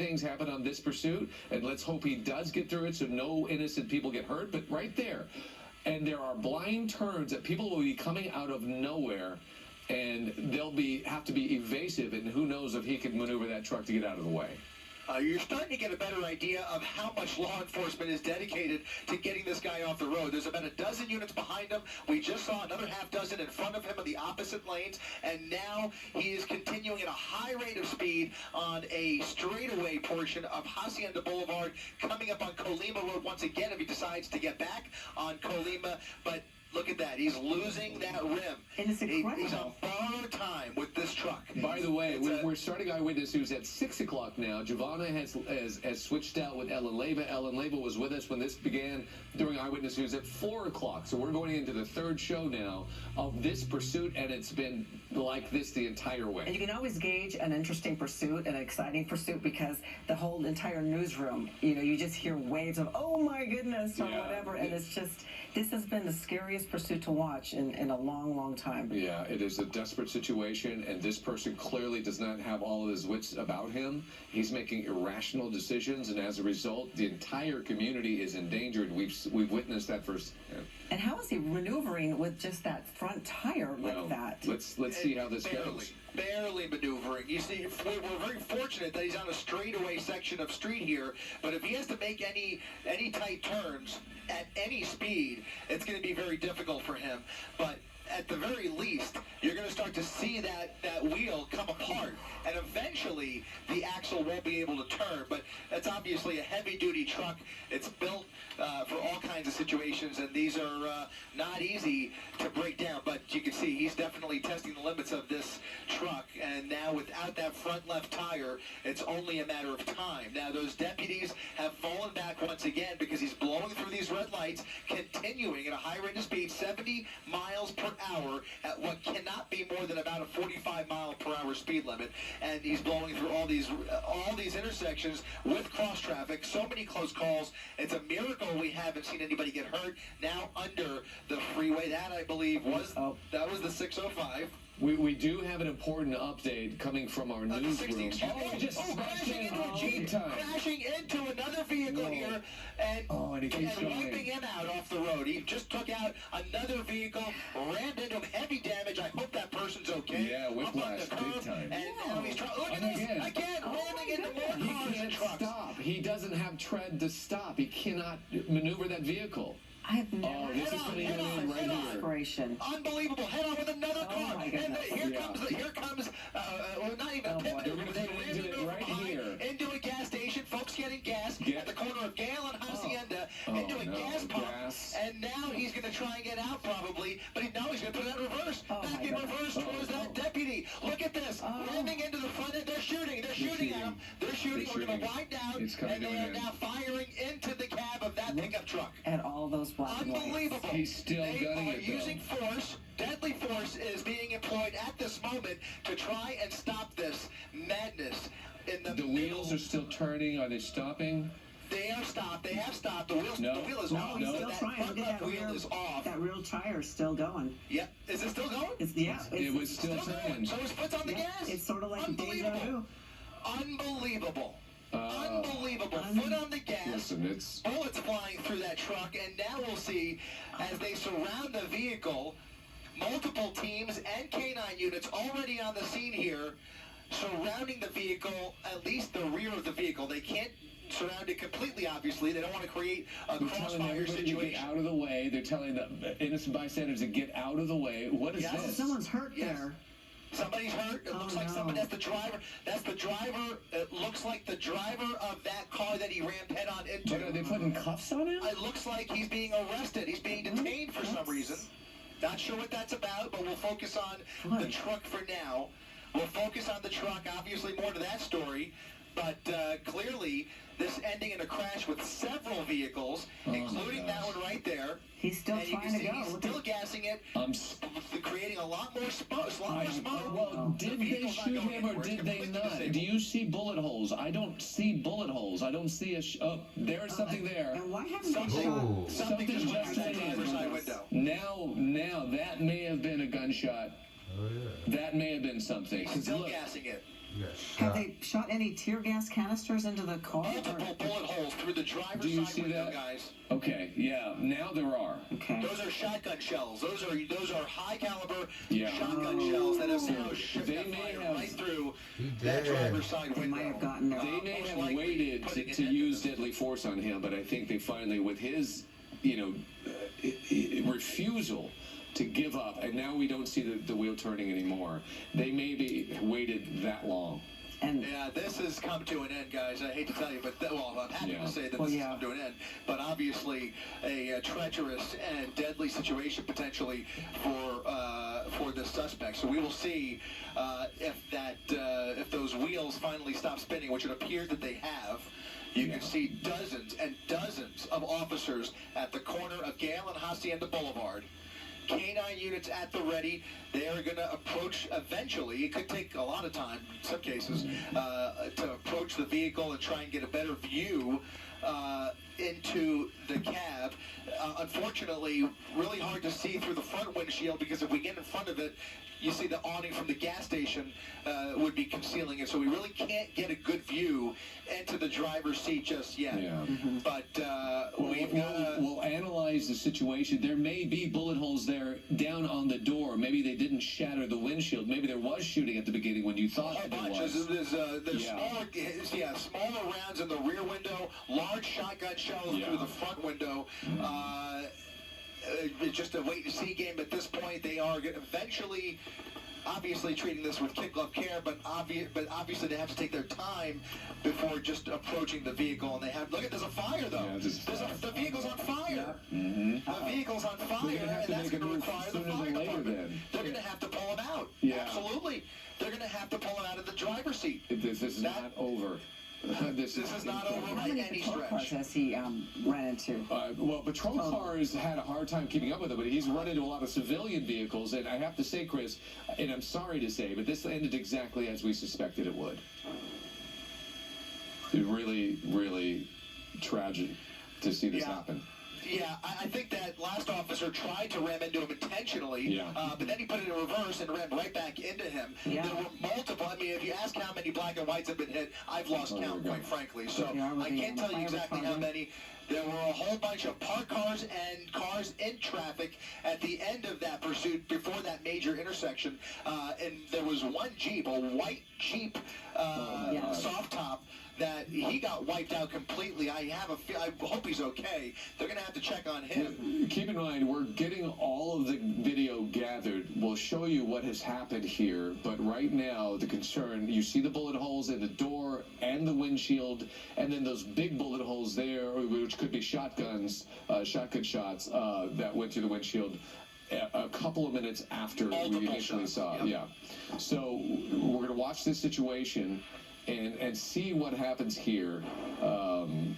things happen on this pursuit, and let's hope he does get through it so no innocent people get hurt. But right there, and there are blind turns that people will be coming out of nowhere, and they'll have to be evasive, and who knows if he can maneuver that truck to get out of the way. You're starting to get a better idea of how much law enforcement is dedicated to getting this guy off the road. There's about a dozen units behind him. We just saw another half dozen in front of him on the opposite lanes, and now he is continuing at a high rate of speed on a straightaway portion of Hacienda Boulevard, coming up on Colima Road once again if he decides to get back on Colima. But look at that. He's losing that rim. And it's incredible. He's on borrowed time with this truck. By the way, we're starting Eyewitness News at 6 o'clock now. Giovanna has switched out with Ellen Leyva. Ellen Leyva was with us when this began during Eyewitness News at 4 o'clock. So we're going into the third show now of this pursuit, and it's been like this the entire way. And you can always gauge an interesting pursuit, an exciting pursuit, because the whole entire newsroom, you just hear waves of, oh my goodness, or whatever, and it's just, this has been the scariest pursuit to watch in a long, long time. Yeah, it is a desperate situation, and this person clearly does not have all of his wits about him. He's making irrational decisions, and as a result, the entire community is endangered. We've witnessed that firsthand. And how is he maneuvering with just that front tire like that? Let's see how this goes. Barely maneuvering. You see, we're very fortunate that he's on a straightaway section of street here, but if he has to make any tight turns at any speed, it's going to be very difficult for him. But at the very least, you're going to start to see that wheel come apart, and eventually the axle won't be able to turn. But that's obviously a heavy-duty truck. It's built for all kinds of situations, and these are not easy to break down. But you can see he's definitely testing the limits of this truck, and now without that front left tire, it's only a matter of time. Now those deputies have fallen back once again because he's blowing through these red lights, continuing at a high rate of speed, 70 miles per hour at what cannot be more than about a 45-mile-per-hour speed limit, and he's blowing through all these intersections with cross traffic. So many close calls. It's a miracle we haven't seen anybody get hurt. Now under the freeway, that I believe was the 605. We do have an important update coming from our newsroom. Crashing into another vehicle here, and wiping him out off the road. He just took out another vehicle, rammed into him, heavy damage. I hope that person's okay. Yeah, whiplash, big time. And now he's trying. Look at this again, ramming into more cars and trucks. Stop. He doesn't have tread to stop. He cannot maneuver that vehicle. I have never this is putting him in right here. Inspiration. Unbelievable. Head on with another car. And here comes not even a pivot. They're going to put into it right here. Into a gas station. Folks getting gas at the corner of Gale and Hacienda. Into a gas pump. And now he's going to try and get out probably. But he's going to put it in reverse. Back in reverse towards that deputy. Look at this. Ramming into the front end. They're shooting. They're shooting at him. They're shooting. We're going to wind down. And they are now firing into the cab of that pickup truck. And all those black Unbelievable. He's still gunning it, though. Using force. Deadly force is being employed at this moment to try and stop this madness. The wheels are still turning. Are they stopping? They have stopped. They have stopped. The wheel is off. He's still trying. Look at that wheel is off. That real tire is still going. Yep. Is it still going? It was still turning. So his foot's on the gas? It's sort of like deja vu. Unbelievable. Unbelievable. Foot on the gas. Listen, it's bullets flying through that truck, and now we'll see as they surround the vehicle, multiple teams and canine units already on the scene here, surrounding the vehicle, at least the rear of the vehicle. They can't surround it completely, obviously. They don't want to create a crossfire situation. To get out of the way. They're telling the innocent bystanders to get out of the way. What is this? Someone's hurt there. Somebody's hurt. It looks like somebody. That's the driver. That's the driver. It looks like the driver of that car that he rammed head on into. But are they putting cuffs on him? It looks like he's being arrested. He's being detained for some reason. Not sure what that's about, but we'll focus on the truck for now. We'll focus on the truck. Obviously, more to that story. But clearly, this ending in a crash with several vehicles, including that one right there. He's still trying to go. He's still gassing it, creating a lot more smoke. Well, did they shoot him or did they not? Do you see bullet holes? I don't see bullet holes. I don't see a... there's something there. And why haven't they shot? Something just went out that driver's side window. Now, that may have been a gunshot. That may have been something. He's still gassing it. Have they shot any tear gas canisters into the car? Multiple bullet holes through the driver's Do you side see window, that? guys. Okay, yeah, now there are. Okay. Those are shotgun shells. Those are high caliber Yeah. shotgun shells that have now they may have- right through that driver's side They window. might have gotten there. They may most have likely waited putting to an end use this. deadly force on him, but I think they finally, with his, refusal to give up, and now we don't see the wheel turning anymore. They maybe waited that long. And Yeah, this has come to an end, guys. I hate to tell you, but I'm happy Yeah. to say that Well, this yeah. has come to an end. But obviously, a treacherous and deadly situation potentially for the suspect. So we will see if those wheels finally stop spinning, which it appears that they have. You can see dozens and dozens of officers at the corner of Gale and Hacienda Boulevard. K-9 units at the ready. They are going to approach eventually. It could take a lot of time, in some cases, to approach the vehicle and try and get a better view into the cab. Unfortunately, really hard to see through the front windshield because if we get in front of it, you see the awning from the gas station would be concealing it. So we really can't get a good view into the driver's seat just yet. Yeah. But We'll analyze the situation. There may be bullet holes there down on the door. Maybe they didn't shatter the windshield. Maybe there was shooting at the beginning when you thought a that there bunch. was. There's Yeah. smaller rounds in the rear window, large shotgun shells Yeah. through the front window. It's just a wait-and-see game at this point. They are eventually, obviously, treating this with kid glove care, but obviously they have to take their time before just approaching the vehicle. And they have there's a fire though. Yeah, there's a fire. The vehicle's on fire. Mm-hmm. The vehicle's on fire, They're gonna have and to that's make a going to move require the sooner than fire later department. then. They're going to have to pull him out. Yeah. Absolutely. They're going to have to pull him out of the driver's seat. This is not over. This is not over how by many any patrol cars stretch. has he ran into? Well, patrol cars had a hard time keeping up with him, but he's run into a lot of civilian vehicles, and I have to say, Chris, and I'm sorry to say, but this ended exactly as we suspected it would. It's really, really tragic to see this happen. Yeah, I think that last officer tried to ram into him intentionally, Yeah. but then he put it in reverse and ran right back into him. Yeah. There were multiple. I mean, if you ask how many black and whites have been hit, I've lost count, quite frankly. So Yeah, I can't tell you fire exactly how department. many. There were a whole bunch of parked cars and cars in traffic at the end of that pursuit before that major intersection. And there was one Jeep, a white Jeep soft top, that he got wiped out completely. I hope he's okay. They're going to have to check on him. Keep in mind, we're getting all of the video gathered. We'll show you what has happened here, but right now, the concern, you see the bullet holes in the door and the windshield, and then those big bullet holes there, which could be shotgun shots that went through the windshield a couple of minutes after we initially saw it. Yeah. So we're going to watch this situation and see what happens here.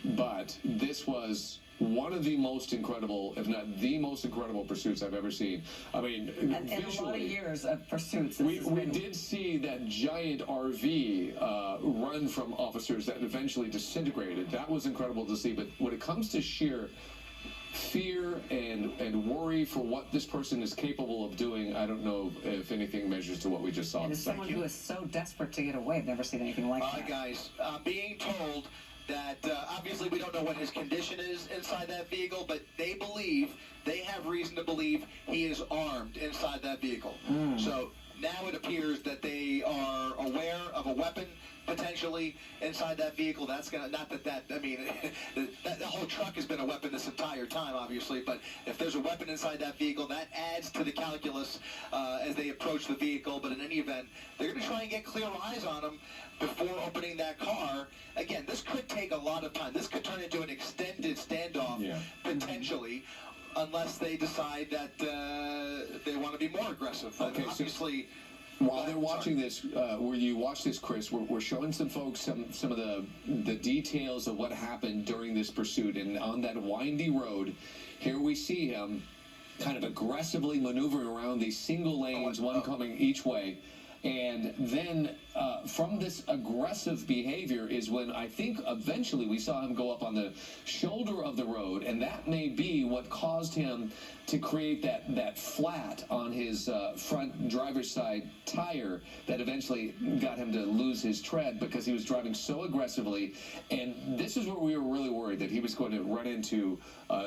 But this was one of the most incredible, if not the most incredible pursuits I've ever seen. I mean, And in a lot of years of pursuits. we did see that giant RV run from officers that eventually disintegrated. That was incredible to see. But when it comes to sheer fear and worry for what this person is capable of doing, I don't know if anything measures to what we just saw. And as someone who is so desperate to get away, I've never seen anything like that. Guys, being told that obviously we don't know what his condition is inside that vehicle, but they have reason to believe he is armed inside that vehicle. So now it appears that they are aware of a weapon potentially inside that vehicle. That's gonna, not that I mean, the whole truck has been a weapon this entire time, obviously, but if there's a weapon inside that vehicle, that adds to the calculus as they approach the vehicle. But in any event, they're going to try and get clear eyes on him before opening that car. Again, this could take a lot of time. This could turn into an extended standoff, potentially, unless they decide that they want to be more aggressive. Okay, obviously. While they're watching this, where you watch this, Chris, we're showing some folks some of the details of what happened during this pursuit. And on that windy road, here we see him kind of aggressively maneuvering around these single lanes, one coming each way. And then from this aggressive behavior is when I think eventually we saw him go up on the shoulder of the road, and that may be what caused him to create that flat on his front driver's side tire that eventually got him to lose his tread because he was driving so aggressively. And this is where we were really worried that he was going to run into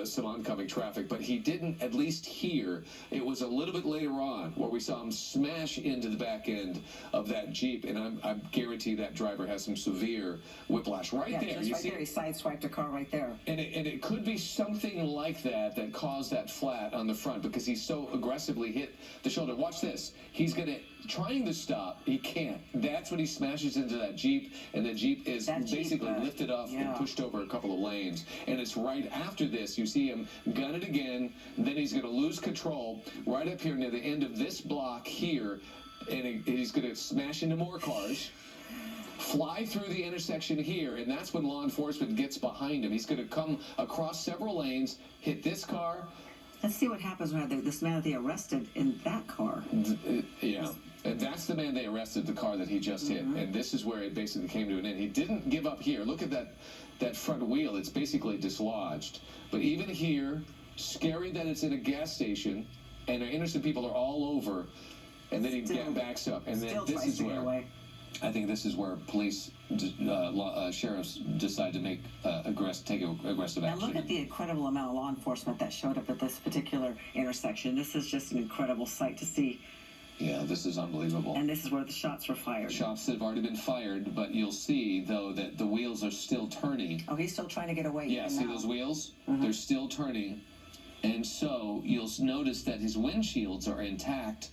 some oncoming traffic, but he didn't, at least here. It was a little bit later on where we saw him smash into the back end of that Jeep, and I guarantee that driver has some severe whiplash right there. Just you right see, there, he sideswiped a car right there. and it could be something like that that caused that flat on the front because he so aggressively hit the shoulder. Watch this. He's trying to stop. He can't. That's when he smashes into that Jeep, and the Jeep is basically lifted off and pushed over a couple of lanes. And it's right after this, you see him gun it again, then he's going to lose control right up here near the end of this block here, and he's going to smash into more cars, fly through the intersection here, and that's when law enforcement gets behind him. He's going to come across several lanes, hit this car. Let's see what happens when this man that they arrested in that car. Yeah. And that's the man they arrested, the car that he just hit. And this is where it basically came to an end. He didn't give up here. Look at that front wheel. It's basically dislodged. But even here, scary that it's in a gas station, and the innocent people are all over, and then he backs up. And then this is where I think this is where police, sheriffs decide to take aggressive action. And look at the incredible amount of law enforcement that showed up at this particular intersection. This is just an incredible sight to see. Yeah, this is unbelievable. And this is where the shots were fired. Shots that have already been fired, but you'll see, though, that the wheels are still turning. Oh, he's still trying to get away. Yeah, see those wheels? They're still turning. And so you'll notice that his windshields are intact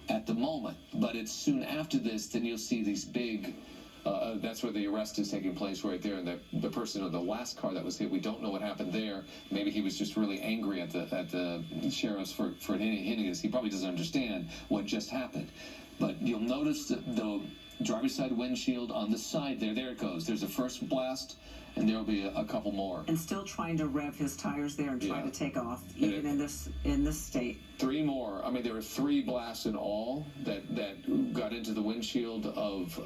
at the moment, but it's soon after this, then you'll see these big, that's where the arrest is taking place right there, and the person in the last car that was hit, we don't know what happened there. Maybe he was just really angry at the sheriffs for hitting this. He probably doesn't understand what just happened. But you'll notice the driver's side windshield on the side there it goes. There's a first blast, and there'll be a couple more. And still trying to rev his tires there and try to take off, even in this state. 3 more. I mean, there were 3 blasts in all that got into the windshield of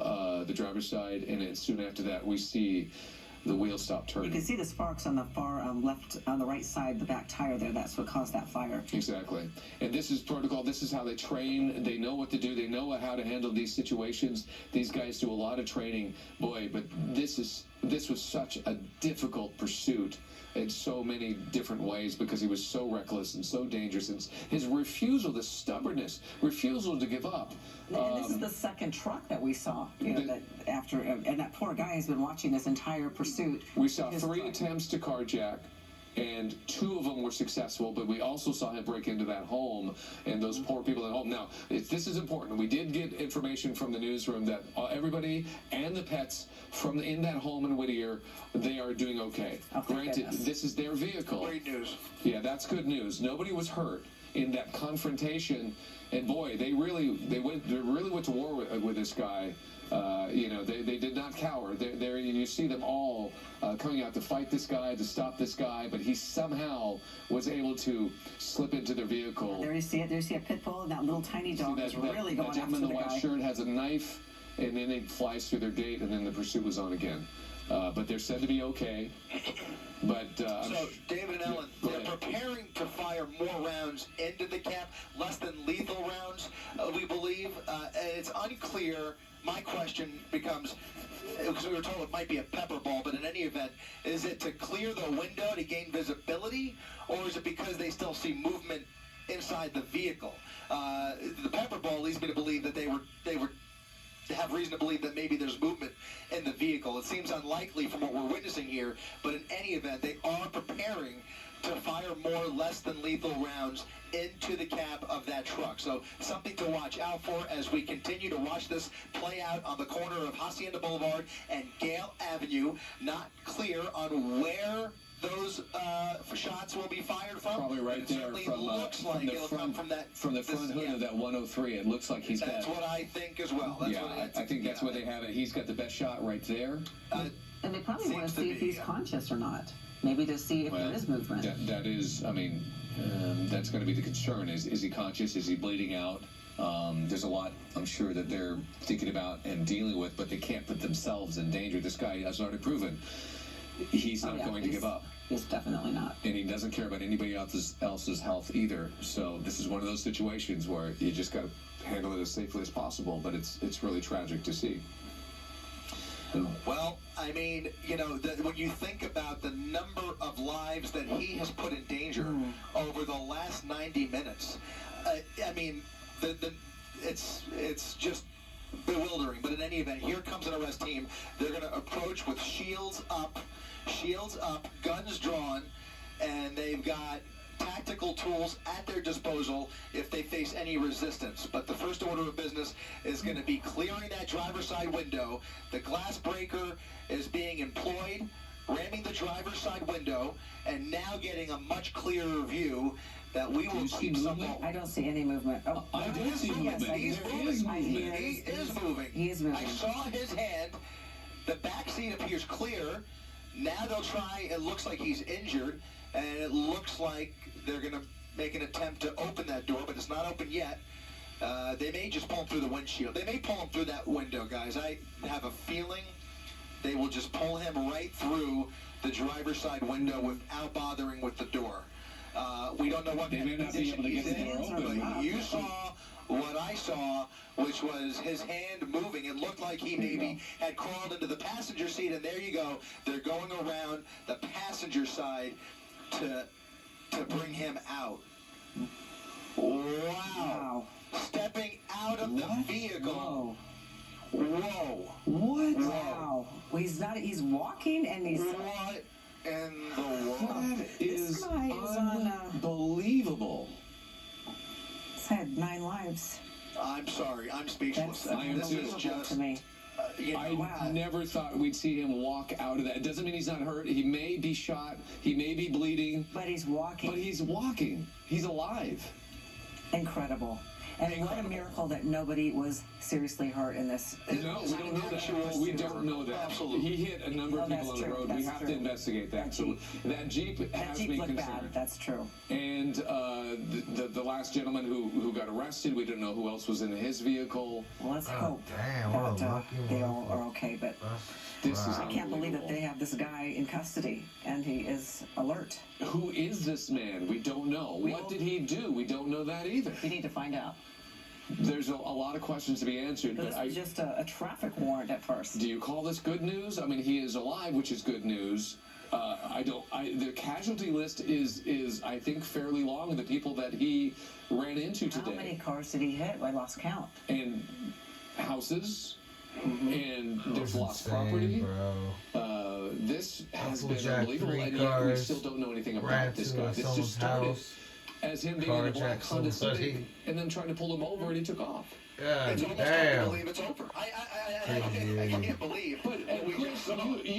the driver's side, and soon after that, we see the wheels stop turning. You can see the sparks on the far left, on the right side, the back tire there. That's what caused that fire. Exactly. And this is protocol. This is how they train. They know what to do. They know how to handle these situations. These guys do a lot of training. Boy, but this was such a difficult pursuit in so many different ways because he was so reckless and so dangerous. And his refusal, the stubbornness, refusal to give up. And this is the second truck that we saw, and that poor guy has been watching this entire pursuit. We saw 3 attempts to carjack, and 2 of them were successful, but we also saw him break into that home and those poor people at home. Now, this is important. We did get information from the newsroom that everybody and the pets in that home in Whittier, they are doing okay. Granted, this is their vehicle. Great news. Yeah, that's good news. Nobody was hurt in that confrontation, and boy, they really went to war with this guy. They did not cower. You see them all coming out to fight this guy, to stop this guy, but he somehow was able to slip into their vehicle. There you see it. There you see a pit bull, and that little tiny dog is really going after the guy. That gentleman in the white shirt has a knife, and then it flies through their gate, and then the pursuit was on again. But they're said to be okay. But so, David and Ellen, they're preparing to fire more rounds into the cap, less than lethal rounds, we believe. And it's unclear. My question becomes, because we were told it might be a pepper ball, but in any event, is it to clear the window to gain visibility, or is it because they still see movement inside the vehicle? The pepper ball leads me to believe that they have reason to believe that maybe there's movement in the vehicle. It seems unlikely from what we're witnessing here, but in any event, they are preparing to fire more less than lethal rounds into the cab of that truck. So something to watch out for as we continue to watch this play out on the corner of Hacienda Boulevard and Gale Avenue. Not clear on where those shots will be fired from. Probably right there from the front hood of that 103. It looks like he's got. That's what I think as well. I think that's where they have it. He's got the best shot right there. And they probably want to see if he's conscious or not. Maybe to see if there is movement. That is, I mean, that's going to be the concern. Is he conscious? Is he bleeding out? There's a lot, I'm sure, that they're thinking about and dealing with, but they can't put themselves in danger. This guy has already proven he's not going to give up. He's definitely not. And he doesn't care about anybody else's health either. So this is one of those situations where you just got to handle it as safely as possible, but it's really tragic to see. Well, I mean, you know, when you think about the number of lives that he has put in danger over the last 90 minutes, I mean, it's just bewildering. But in any event, here comes an arrest team. They're going to approach with shields up, guns drawn, and they've got tactical tools at their disposal if they face any resistance. But the first order of business is going to be clearing that driver's side window. The glass breaker is being employed, ramming the driver's side window, and now getting a much clearer view that we will keep somewhat. I don't see any movement. Oh, I do see movement. He's There moving. is movement. He is moving. He is moving. I saw his hand. The back seat appears clear. Now they'll try. It looks like he's injured, and it looks like they're going to make an attempt to open that door, but it's not open yet. They may just pull him through the windshield. They may pull him through that window, guys. I have a feeling they will just pull him right through the driver's side window without bothering with the door. We don't know what They may not be able to get the door open. but you saw what I saw, which was his hand moving. It looked like he maybe had crawled into the passenger seat, and there you go. They're going around the passenger side to bring him out. Wow. Stepping out of the vehicle. Whoa. What? Wow. Well, he's walking and he's... What in the world? That is guy is on, unbelievable. He's had 9 lives. I'm sorry. I'm speechless. That's This is just... to me. You know, I never thought we'd see him walk out of that. It doesn't mean he's not hurt. He may be shot. He may be bleeding. But he's walking. But he's walking. He's alive. Incredible. And what a miracle that nobody was seriously hurt in this. No, we don't know that. We don't know that. Absolutely. He hit a number of people on the road. We have to investigate that. So that Jeep has me looked concerned. bad. That's true. And the last gentleman who got arrested, we don't know who else was in his vehicle. Well, let's hope damn, what a that lucky they all are okay. But This is I can't believe that unbelievable. they have this guy in custody and he is alert. Who is this man? We don't know. What did he do? We don't know that either. We need to find out. There's a lot of questions to be answered. This But was just a traffic warrant at first. do you call this good news? I mean, he is alive, which is good news. The casualty list is I think fairly long of the people that he ran into today. How many cars did he hit? I lost count. And houses, and there's That's lost insane, property. bro. This has Uncle been Jack, unbelievable, 3 and yet we cars, still don't know anything ran about this to guy. This someone's just started house, as him being in a black carjacked Honda somebody. Civic, and then trying to pull him over, and he took off. God it's almost hard to damn. believe it's over. I can't believe But what we Chris, just saw. you